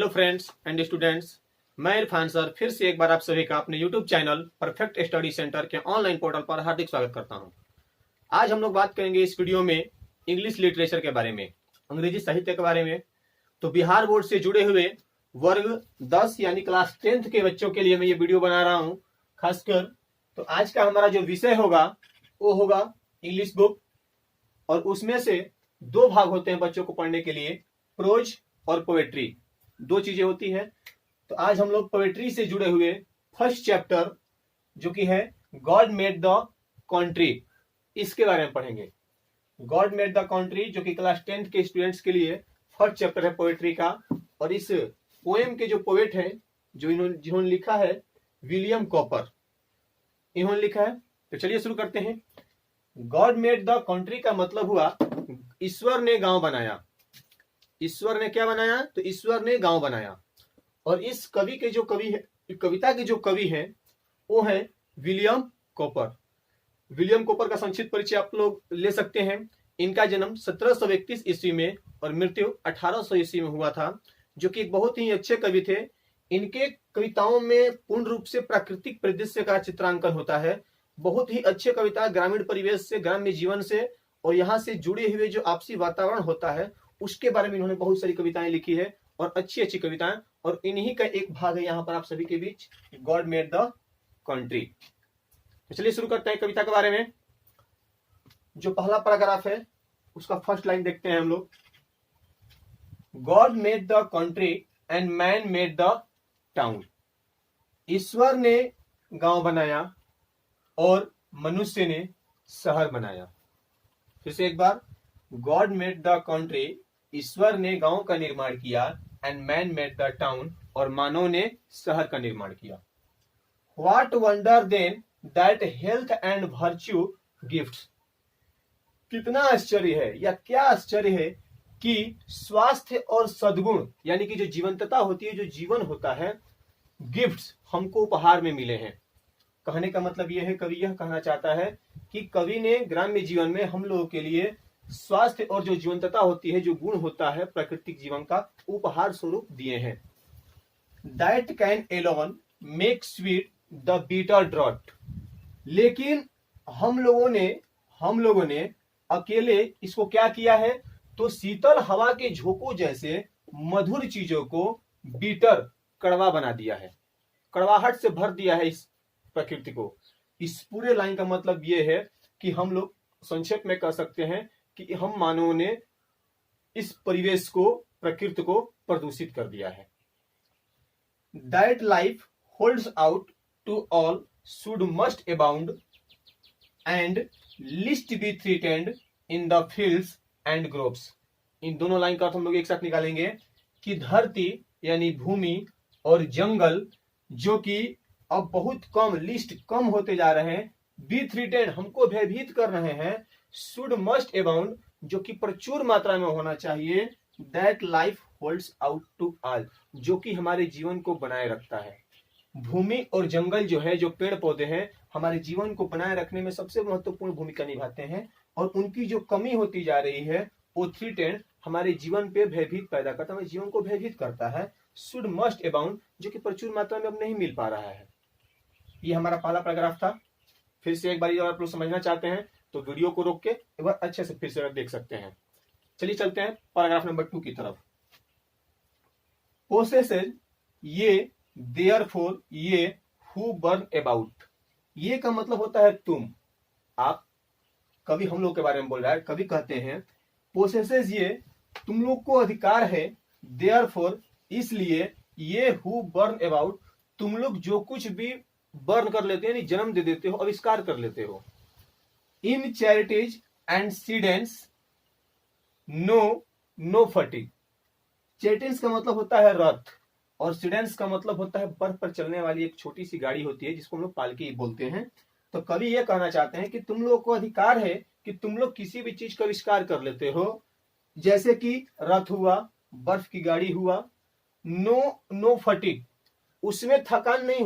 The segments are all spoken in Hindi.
हेलो फ्रेंड्स एंड स्टूडेंट्स, मैं इरफान सर फिर से एक बार आप सभी का अपने YouTube channel perfect study centre के ऑनलाइन पोर्टल पर हार्दिक स्वागत करता हूं। आज हम लोग बात करेंगे इस वीडियो में इंग्लिश लिटरेचर के बारे में, अंग्रेजी साहित्य के बारे में। तो बिहार बोर्ड से जुड़े हुए वर्ग 10 यानी क्लास 10th के बच्चों के लिए मैं ये वीडियो बना रहा हूँ खासकर। तो आज का हमारा जो विषय होगा वो होगा इंग्लिश बुक, और उसमें से दो भाग होते हैं बच्चों को पढ़ने के लिए, प्रोज और पोएट्री, दो चीजें होती हैं। तो आज हम लोग पोएट्री से जुड़े हुए फर्स्ट चैप्टर जो कि है गॉड मेड द कंट्री, इसके बारे में पढ़ेंगे। गॉड मेड द कंट्री जो कि क्लास 10th के स्टूडेंट्स के लिए फर्स्ट चैप्टर है पोएट्री का। और इस पोएम के जो पोएट है जिन्होंने लिखा है विलियम कॉपर, इन्होंने लिखा है। तो चलिए शुरू करते हैं। गॉड मेड द कंट्री का मतलब हुआ ईश्वर ने गांव बनाया। ईश्वर ने क्या बनाया? तो ईश्वर ने गांव बनाया। और इस कवि के जो कवि है, कविता के जो कवि हैं वो है विलियम कॉपर। विलियम कॉपर का संक्षिप्त परिचय आप लोग ले सकते हैं। इनका जन्म 1731 ईस्वी में और मृत्यु 1800 ईस्वी में हुआ था, जो कि एक बहुत ही अच्छे कवि थे। इनके कविताओं में पूर्ण रूप से प्राकृतिक परिदृश्य का चित्रांकन होता है। बहुत ही अच्छे कविता ग्रामीण परिवेश से, ग्राम्य जीवन से और यहाँ से जुड़े हुए जो आपसी वातावरण होता है उसके बारे में इन्होंने बहुत सारी कविताएं लिखी है, और अच्छी अच्छी कविताएं। और इन्हीं का एक भाग है यहाँ पर आप सभी के बीच, गॉड मेड द कंट्री। तो चलिए शुरू करते हैं कविता के बारे में। जो पहला पैराग्राफ है उसका फर्स्ट लाइन देखते हैं हम लोग। God made the country and man made the town. ईश्वर ने गांव बनाया और मनुष्य ने शहर बनाया। फिर से एक बार, गॉड मेड द कंट्री, ईश्वर ने गांव का निर्माण किया, and man made the town, और मानव ने शहर का निर्माण किया। What wonder then that health and virtue gifts. कितना आश्चर्य है या क्या आश्चर्य है कि स्वास्थ्य और सद्गुण यानी कि जो जीवंतता होती है, जो जीवन होता है, गिफ्ट्स हमको उपहार में मिले हैं। कहने का मतलब यह है, कवि यह कहना चाहता है कि कवि ने ग्राम्य जीवन में हम लोगों के लिए स्वास्थ्य और जो जीवंतता होती है, जो गुण होता है प्राकृतिक जीवन का, उपहार स्वरूप दिए हैं। That can alone make sweet the bitter draught. लेकिन हम लोगों ने अकेले इसको क्या किया है? तो शीतल हवा के झोंकों जैसे मधुर चीजों को बीटर, कड़वा बना दिया है, कड़वाहट से भर दिया है इस प्रकृति को। इस पूरे लाइन का मतलब यह है कि हम लोग संक्षेप में कह सकते हैं कि हम मानवों ने इस परिवेश को, प्रकृति को प्रदूषित कर दिया है। That life holds out to all should must abound and least be threatened in the fields and groves. इन दोनों लाइन का अर्थ हम लोग एक साथ निकालेंगे कि धरती यानी भूमि और जंगल जो कि अब बहुत कम, लिस्ट कम होते जा रहे हैं, बी थ्रीटेंड हमको भयभीत कर रहे हैं, शुड मस्ट अबाउंड जो कि प्रचुर मात्रा में होना चाहिए, that life holds out to all जो कि हमारे जीवन को बनाए रखता है। भूमि और जंगल जो है, जो पेड़ पौधे हैं, हमारे जीवन को बनाए रखने में सबसे महत्वपूर्ण भूमिका निभाते हैं, और उनकी जो कमी होती जा रही है वो थ्रीटेंड हमारे जीवन पे भयभीत पैदा करता है, हमारे जीवन को भयभीत करता है। शुड मस्ट अबाउंड जो कि प्रचुर मात्रा में अब नहीं मिल पा रहा है। ये हमारा पहला पैराग्राफ था। फिर से एक बार अगर आप लोग समझना चाहते हैं तो वीडियो को रोक के एक बार अच्छे से फिर से देख सकते हैं। चलिए चलते हैं पैराग्राफ नंबर 2 की तरफ। पोसेसेज ये, देयरफॉर ये, हु बर्न अबाउट। ये का मतलब होता है तुम, आप। कवि हम लोग के बारे में बोल रहा है। कवि कहते हैं पोसेसेज ये, तुम लोग को अधिकार है, देयरफॉर इसलिए, ये हु बर्न अबाउट तुम लोग जो कुछ भी बर्न कर लेते हो यानी जन्म दे देते हो, आविष्कार कर लेते हो। इन चैरिटीज एंड सीडेंस नो फटीग। चैरिटीज का मतलब होता है रथ, और सीडेंस का मतलब होता है बर्फ पर चलने वाली एक छोटी सी गाड़ी होती है जिसको हम लोग पालकी बोलते हैं। तो कवि यह कहना चाहते हैं कि तुम लोग को अधिकार है कि तुम लोग किसी भी चीज का आविष्कार कर लेते हो, जैसे कि रथ हुआ, बर्फ की गाड़ी हुआ। नो फटीग, उसमें थकान नहीं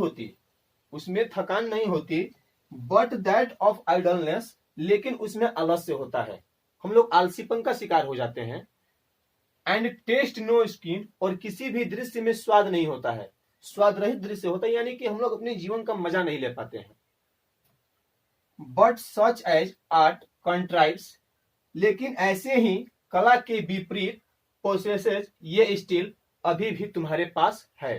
होती, बट दैट ऑफ आइडलनेस, लेकिन उसमें आलस्य होता है। हम लोग आलसीपन का शिकार हो जाते हैं। एंड टेस्ट नो स्किन, और किसी भी दृश्य में स्वाद नहीं होता है, स्वाद रहित दृश्य होता है, यानी कि हम लोग अपने जीवन का मजा नहीं ले पाते हैं। बट सच एज आर्ट कंट्राइव्स, लेकिन ऐसे ही कला के विपरीत पोसेसेस ये स्टिल अभी भी तुम्हारे पास है।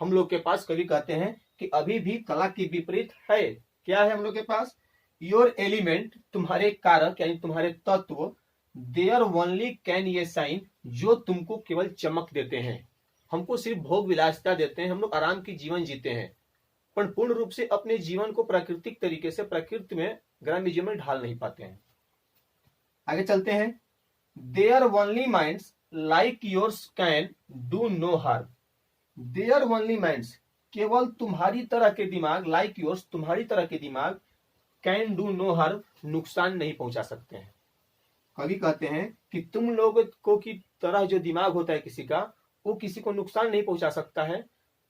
हम लोग के पास कवि कहते हैं कि अभी भी कला के विपरीत है। क्या है हम लोग के पास? योर एलिमेंट, तुम्हारे कारक यानी तुम्हारे तत्व, देयर ओनली कैन ये साइन, जो तुमको केवल चमक देते हैं, हमको सिर्फ भोग विलासिता देते हैं, हम लोग आराम की जीवन जीते हैं, पर पूर्ण रूप से अपने जीवन को प्राकृतिक तरीके से प्रकृति में ग्राम्य जीवन में ढाल नहीं पाते हैं। आगे चलते हैं। There only minds like yours can do no harm, there only minds, केवल तुम्हारी तरह के दिमाग, लाइक योर्स, तुम्हारी तरह के दिमाग, कैन डू नो हार्म, नुकसान नहीं पहुंचा सकते हैं। कवि कहते हैं कि तुम लोगों को की तरह जो दिमाग होता है किसी का, वो किसी को नुकसान नहीं पहुंचा सकता है।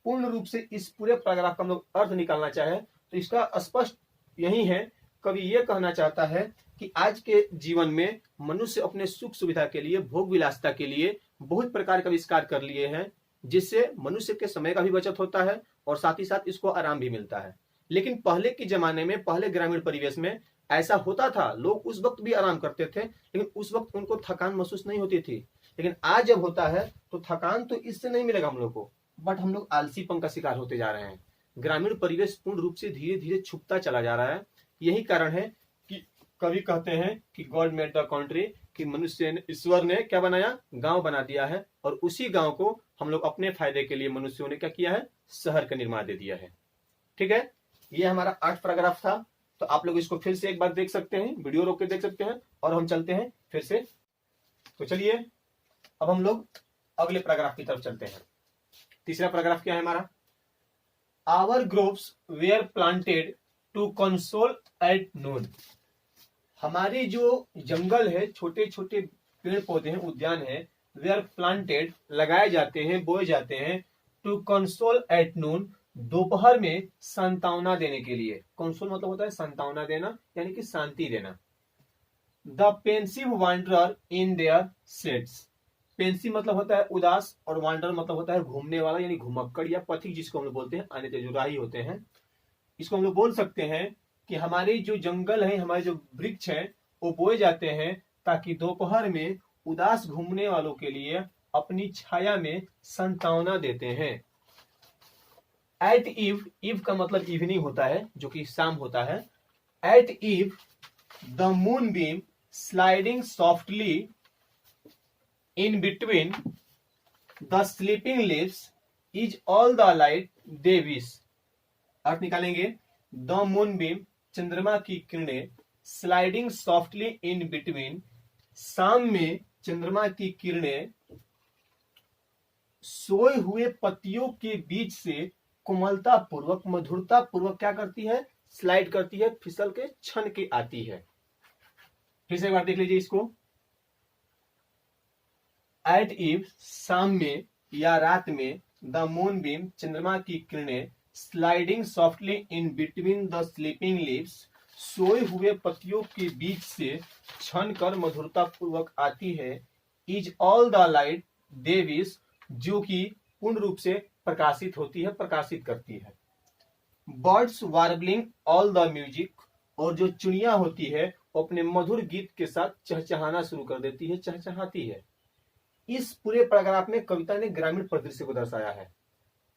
पूर्ण रूप से इस पूरे पैराग्राफ का हम लोग अर्थ निकालना चाहे तो इसका स्पष्ट यही है। कवि ये कहना चाहता है कि आज के जीवन में मनुष्य अपने सुख सुविधा के लिए, भोग विलासिता के लिए बहुत प्रकार का आविष्कार कर लिए हैं, जिससे मनुष्य के समय का भी बचत होता है और साथ ही साथ इसको आराम भी मिलता है। लेकिन पहले के जमाने में, पहले ग्रामीण परिवेश में ऐसा होता था, लोग उस वक्त भी आराम करते थे, लेकिन उस वक्त उनको थकान महसूस नहीं होती थी। लेकिन आज जब होता है तो थकान तो इससे नहीं मिलेगा हम लोग को, बट हम लोग आलसीपन का शिकार होते जा रहे हैं। ग्रामीण परिवेश पूर्ण रूप से धीरे धीरे छुपता चला जा रहा है। यही कारण है कि कवि कहते हैं कि गॉड मेड द कंट्री, कि मनुष्य ने, ईश्वर ने क्या बनाया? गांव बना दिया है, और उसी गांव को हम लोग अपने फायदे के लिए मनुष्यों ने क्या किया है? शहर का निर्माण दे दिया है। ठीक है, ये हमारा 8 पैराग्राफ था। तो आप लोग इसको फिर से एक बार देख सकते हैं, वीडियो रोक के देख सकते हैं, और हम चलते हैं फिर से। तो चलिए अब हम लोग अगले पैराग्राफ की तरफ चलते हैं। तीसरा पैराग्राफ क्या है हमारा? Our groves were planted to console at noon, हमारे जो जंगल है, छोटे छोटे पेड़ पौधे हैं, उद्यान है, वेयर प्लांटेड, लगाए जाते हैं, बोए जाते हैं, टू कंसोल एट नून, दोपहर में सांत्वना देने के लिए। कंसोल मतलब होता है सांत्वना देना, यानी कि शांति देना। The pensive wanderer in their sets, pensive मतलब होता है उदास, और वांडर मतलब होता है घूमने वाला, यानी घुमक्कड़ या पथिक, जिसको हम लोग बोलते हैं, आने जो राही होते हैं। इसको हम लोग बोल सकते हैं कि हमारे जो जंगल है, हमारे जो वृक्ष है, वो बोए जाते हैं ताकि दोपहर में उदास घूमने वालों के लिए अपनी छाया में सांत्वना देते हैं। एट ईव, ईव का मतलब इवनिंग होता है, जो कि शाम होता है। At eve the moon beam sliding softly in between the sleeping leaves is all the light they wish, अर्थ निकालेंगे। द मून बीम, चंद्रमा की किरणें, स्लाइडिंग सॉफ्टली इन बिटवीन, शाम में चंद्रमा की किरणें सोए हुए पत्तियों के बीच से कोमलता पूर्वक, मधुरता पूर्वक क्या करती है? स्लाइड करती है, फिसल के छन के आती है। फिर से एक बार देख लीजिए इसको। एट ईव, शाम में या रात में, द मून बीम, चंद्रमा की किरणें, sliding softly in between the sleeping leaves, सोए हुए पत्तियों के बीच से छन कर मधुरता पूर्वक आती है। Is all the light they wish, जो कि पूर्ण रूप से प्रकाशित होती है, प्रकाशित करती है। बर्ड्स वार्बलिंग ऑल द म्यूजिक, और जो चिड़िया होती है वो अपने मधुर गीत के साथ चहचहाना शुरू कर देती है, चहचहाती है। इस पूरे पैराग्राफ में कविता ने ग्रामीण परिदृश्य को दर्शाया है।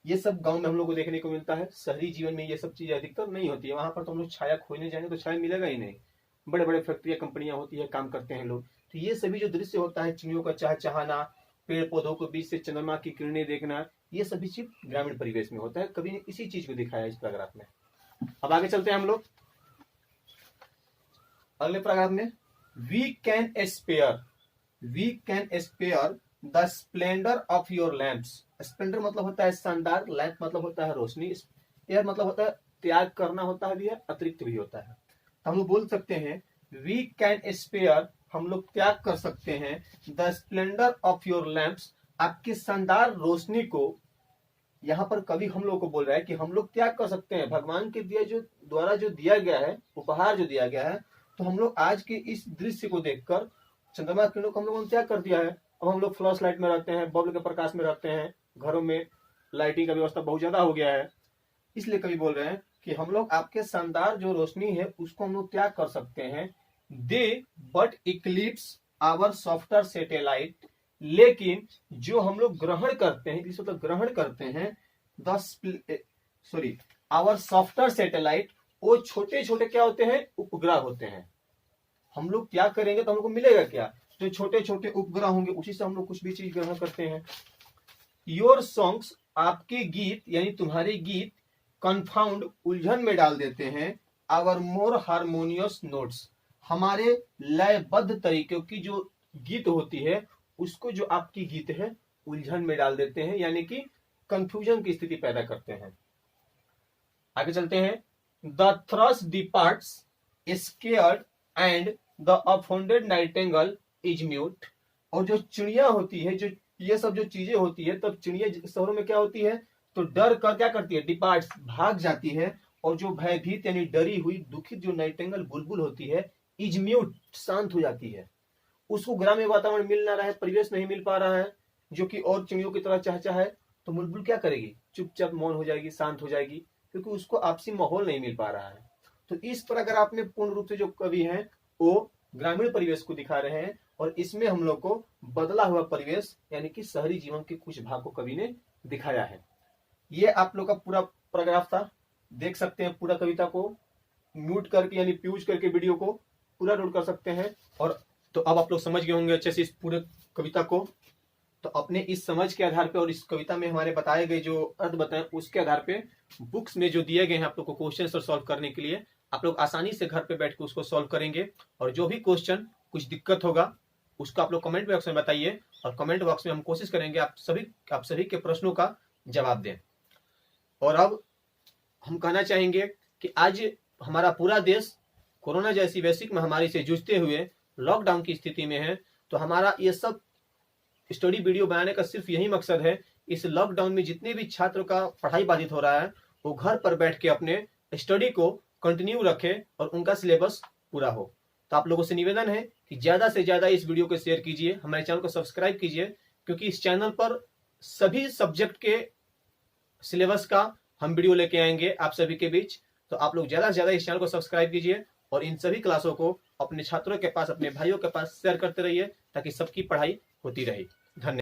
ये सब गांव में हम लोग को देखने को मिलता है, शहरी जीवन में ये सब चीजें अधिकतर नहीं होती है। वहां पर तो हम लोग छाया खोजने जाएंगे तो छाया मिलेगा ही नहीं, बड़े बड़े फैक्ट्रियां, कंपनियां होती है, काम करते हैं लोग। तो ये सभी जो दृश्य होता है, चिड़ियों का चहचहाना, पेड़ पौधों के बीच से चंद्रमा की किरणें देखना, ये सभी चीज ग्रामीण परिवेश में होता है। कवि ने इसी चीज को दिखाया इस पैराग्राफ में। अब आगे चलते हैं हम लोग अगले पैराग्राफ में। We can spare, we can spare the splendour of your lamps, splendour मतलब होता है शानदार, लैंप मतलब होता है रोशनी, स्पेयर मतलब होता है त्याग करना होता है भी है, अतिरिक्त भी होता है। हम लोग बोल सकते हैं वी कैन स्पेयर, हम लोग त्याग कर सकते हैं, the splendour of your lamps, आपकी शानदार रोशनी को। यहाँ पर कवि हम लोग को बोल रहा है कि हम लोग त्याग कर सकते हैं, भगवान के दिया जो द्वारा जो दिया गया है, उपहार जो दिया गया है, तो हम लोग आज के इस दृश्य को देखकर चंद्रमा किरणों को हम लोगों ने त्याग कर दिया है। अब हम लोग फ्लैश लाइट में रहते हैं, बल्ब के प्रकाश में रहते हैं, घरों में लाइटिंग का व्यवस्था बहुत ज्यादा हो गया है, इसलिए कवि बोल रहे हैं कि हम लोग आपके शानदार जो रोशनी है उसको हम लोग त्याग कर सकते हैं। They but eclipse our software satellite, लेकिन जो हम लोग ग्रहण करते हैं, इस मतलब ग्रहण करते हैं सॉरी आवर सॉफ्टवेयर सैटेलाइट, वो छोटे छोटे क्या होते हैं, उपग्रह होते हैं। हम लोग क्या करेंगे तो हमको मिलेगा क्या, जो छोटे छोटे उपग्रह होंगे उसी से हम लोग कुछ भी चीज ग्रहण करते हैं। योर सॉन्ग्स, आपके गीत यानी तुम्हारे गीत, कंफाउंड उलझन में डाल देते हैं, आवर मोर हारमोनियस नोट्स, हमारे लयबद्ध तरीकों की जो गीत होती है उसको जो आपकी गीत है उलझन में डाल देते हैं, यानी कि कंफ्यूजन की स्थिति पैदा करते हैं। आगे चलते हैं। The thrush departs scared and the affronted nightingale is mute, और जो चिड़िया होती है, जो ये सब जो चीजें होती है, तब चिड़िया शहरों में क्या होती है, तो डर कर क्या करती है, डिपार्ट्स भाग जाती है, और जो भयभीत यानी डरी हुई दुखित जो नाइटिंगेल बुलबुल होती है, इज म्यूट शांत हो जाती है। उसको ग्राम्य वातावरण मिल ना रहा है, परिवेश नहीं मिल पा रहा है जो कि और चिड़ियों की तरह चहचहा है, तो बुलबुल क्या करेगी, चुपचाप मौन हो जाएगी, शांत हो जाएगी, क्योंकि उसको आपसी माहौल नहीं मिल पा रहा है। तो इस पर अगर आपने पूर्ण रूप से जो कवि हैं वो ग्रामीण परिवेश को दिखा रहे हैं, और इसमें हम लोग को बदला हुआ परिवेश यानी कि शहरी जीवन के कुछ भाग को कवि ने दिखाया है। ये आप लोग का पूरा पैराग्राफ था, देख सकते हैं पूरा कविता को म्यूट करके यानी प्यूज करके वीडियो को पूरा लोड कर सकते हैं। और तो अब आप लोग समझ गए होंगे अच्छे से इस पूरे कविता को। तो अपने इस समझ के आधार पे और इस कविता में हमारे बताए गए जो अर्थ बताए उसके आधार पे बुक्स में जो दिए गए हैं आप लोग को क्वेश्चन और सॉल्व करने के लिए, आप लोग आसानी से घर पे बैठ के उसको सॉल्व करेंगे। और जो भी क्वेश्चन कुछ दिक्कत होगा उसको आप लोग कमेंट बॉक्स में बताइए, और कमेंट बॉक्स में हम कोशिश करेंगे आप सभी के प्रश्नों का जवाब दें। और अब हम कहना चाहेंगे कि आज हमारा पूरा देश कोरोना जैसी वैश्विक महामारी से जूझते हुए लॉकडाउन की स्थिति में है। तो हमारा ये सब स्टडी वीडियो बनाने का सिर्फ यही मकसद है, इस लॉकडाउन में जितने भी छात्रों का पढ़ाई बाधित हो रहा है वो घर पर बैठ के अपने स्टडी को कंटिन्यू रखें और उनका सिलेबस पूरा हो। तो आप लोगों से निवेदन है कि ज्यादा से ज्यादा इस वीडियो को शेयर कीजिए, हमारे चैनल को सब्सक्राइब कीजिए, क्योंकि इस चैनल पर सभी सब्जेक्ट के सिलेबस का हम वीडियो लेके आएंगे आप सभी के बीच। तो आप लोग ज्यादा से ज्यादा इस चैनल को सब्सक्राइब कीजिए और इन सभी क्लासों को अपने छात्रों के पास, अपने भाइयों के पास शेयर करते रहिए, ताकि सबकी पढ़ाई होती रहे। धन्यवाद।